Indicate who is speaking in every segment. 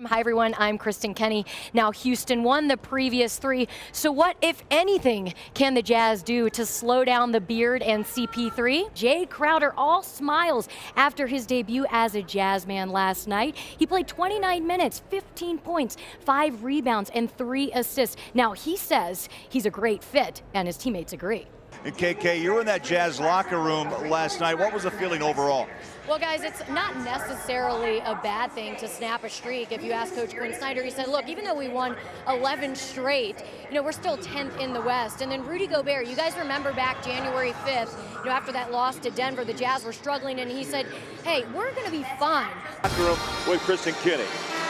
Speaker 1: Hi everyone, I'm Kristen Kenney. Now Houston won the previous three, so what, if anything, can the Jazz do to slow down the Beard and CP3? Jay Crowder all smiles after his debut as a Jazz man last night. He played 29 minutes, 15 points, 5 rebounds, and 3 assists. Now he says he's a great fit, and his teammates agree.
Speaker 2: And KK, you were in that Jazz locker room last night. What was the feeling overall?
Speaker 1: Well, guys, it's not necessarily a bad thing to snap a streak. If you ask Coach Quinn Snyder, he said, look, even though we won 11 straight, we're still 10th in the West. And then Rudy Gobert, you guys remember back January 5th, after that loss to Denver, the Jazz were struggling, and he said, hey, we're going to be fine.
Speaker 2: Locker room with Kristen Kenney.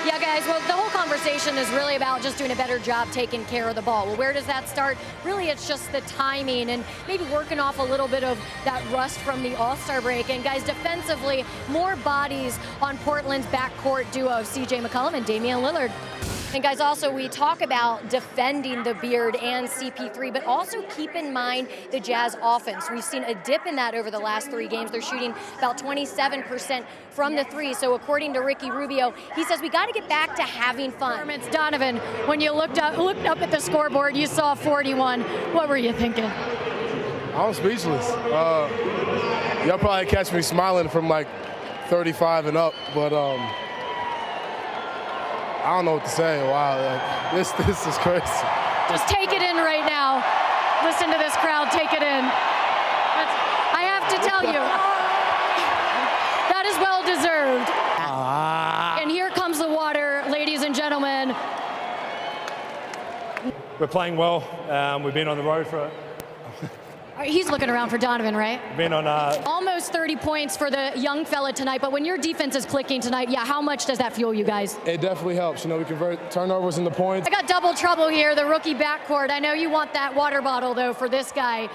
Speaker 1: Yeah, guys, well, the whole conversation is really about just doing a better job taking care of the ball. Well, where does that start? Really, it's just the timing and maybe working off a little bit of that rust from the All-Star break. And, guys, defensively, more bodies on Portland's backcourt duo of C.J. McCollum and Damian Lillard. And, guys, also, we talk about defending the Beard and CP3, but also keep in mind the Jazz offense. We've seen a dip in that over the last 3 games. They're shooting about 27% from the 3. So according to Ricky Rubio, he says we got to get back to having fun. It's Donovan, when you looked up at the scoreboard, you saw 41. What were you thinking?
Speaker 3: I'm speechless. Y'all probably catch me smiling from like 35 and up, but I don't know what to say. Wow, this is crazy.
Speaker 1: Just take it in right now. Listen to this crowd, take it in. I have to tell you, that is well deserved. And here comes the water, ladies and gentlemen.
Speaker 4: We're playing well. We've been on the road for
Speaker 1: He's looking around for Donovan, right?
Speaker 4: been on
Speaker 1: Almost 30 points for the young fella tonight, but when your defense is clicking tonight, yeah, how much does that fuel you guys?
Speaker 3: It definitely helps. We convert turnovers into points.
Speaker 1: I got double trouble here, the rookie backcourt. I know you want that water bottle, though, for this guy.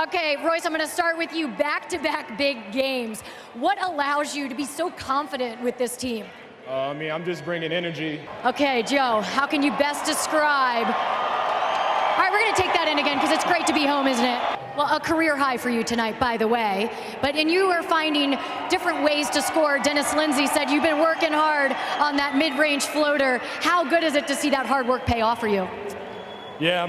Speaker 1: Okay, Royce, I'm going to start with you. Back-to-back big games. What allows you to be so confident with this team?
Speaker 3: I'm just bringing energy.
Speaker 1: Okay, Joe, how can you best describe? All right, we're going to take that in again because it's great to be home, isn't it? Well, a career high for you tonight, by the way. And you are finding different ways to score. Dennis Lindsay said you've been working hard on that mid-range floater. How good is it to see that hard work pay off for you?
Speaker 4: Yeah,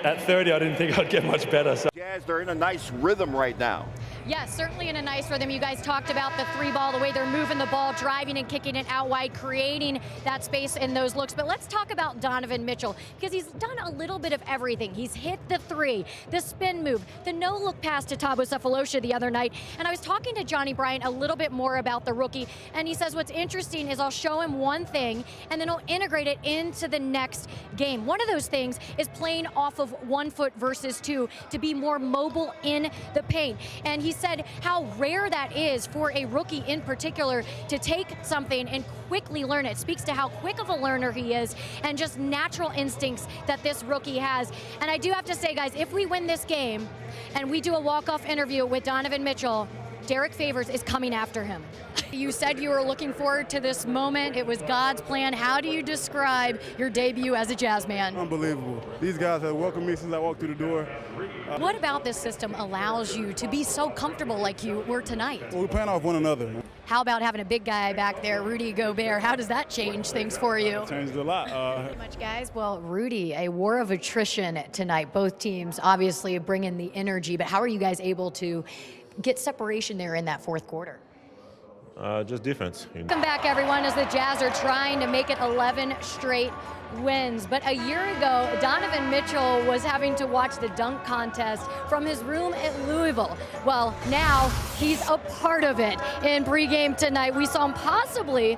Speaker 4: at 30, I didn't think I'd get much better. So.
Speaker 2: Jazz, they're in a nice rhythm right now.
Speaker 1: Yes, certainly in a nice rhythm. You guys talked about the 3-ball, the way they're moving the ball, driving and kicking it out wide, creating that space in those looks. But let's talk about Donovan Mitchell, because he's done a little bit of everything. He's hit the 3, the spin move, the no-look pass to Thabo Sefolosha the other night. And I was talking to Johnny Bryant a little bit more about the rookie, and he says what's interesting is I'll show him one thing, and then he'll integrate it into the next game. One of those things is playing off of 1 foot versus 2 to be more mobile in the paint. And he said how rare that is for a rookie in particular to take something and quickly learn it. Speaks to how quick of a learner he is and just natural instincts that this rookie has. And I do have to say, guys, if we win this game and we do a walk-off interview with Donovan Mitchell, Derek Favors is coming after him. You said you were looking forward to this moment. It was God's plan. How do you describe your debut as a Jazz man?
Speaker 5: Unbelievable. These guys have welcomed me since I walked through the door.
Speaker 1: What about this system allows you to be so comfortable like you were tonight?
Speaker 5: Well, we plan off one another.
Speaker 1: How about having a big guy back there, Rudy Gobert? How does that change things for you?
Speaker 5: Changed a lot.
Speaker 1: Pretty much, guys. Well, Rudy, a war of attrition tonight. Both teams obviously bringing the energy, but how are you guys able to get separation there in that fourth quarter?
Speaker 4: Just defense.
Speaker 1: Welcome back, everyone, as the Jazz are trying to make it 11 straight wins. But a year ago, Donovan Mitchell was having to watch the dunk contest from his room at Louisville. Well, now he's a part of it in pregame tonight. We saw him possibly,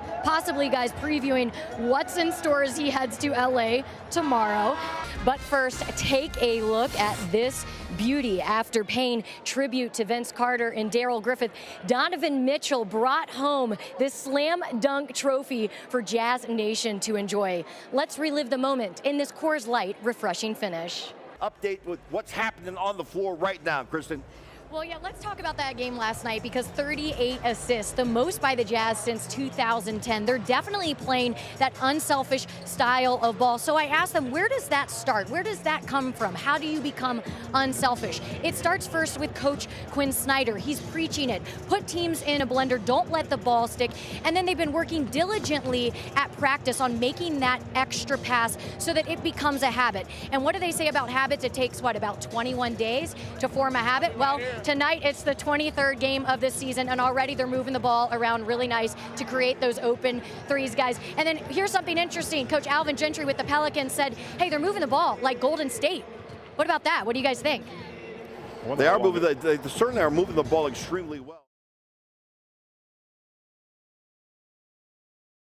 Speaker 1: guys, previewing what's in store as he heads to LA tomorrow. But first, take a look at this beauty. After paying tribute to Vince Carter and Darrell Griffith, Donovan Mitchell brought home this slam dunk trophy for Jazz Nation to enjoy. Let's relive the moment in this Coors Light refreshing finish.
Speaker 2: Update with what's happening on the floor right now, Kristen.
Speaker 1: Well, yeah, let's talk about that game last night because 38 assists, the most by the Jazz since 2010. They're definitely playing that unselfish style of ball. So I asked them, where does that start? Where does that come from? How do you become unselfish? It starts first with Coach Quinn Snyder. He's preaching it. Put teams in a blender, don't let the ball stick. And then they've been working diligently at practice on making that extra pass so that it becomes a habit. And what do they say about habits? It takes, what, about 21 days to form a habit? Well, tonight it's the 23rd game of this season, and already they're moving the ball around really nice to create those open threes, guys. And then here's something interesting. Coach Alvin Gentry with the Pelicans said, hey, they're moving the ball like Golden State. What about that? What do you guys think?
Speaker 6: They are moving. They certainly are moving the ball extremely well.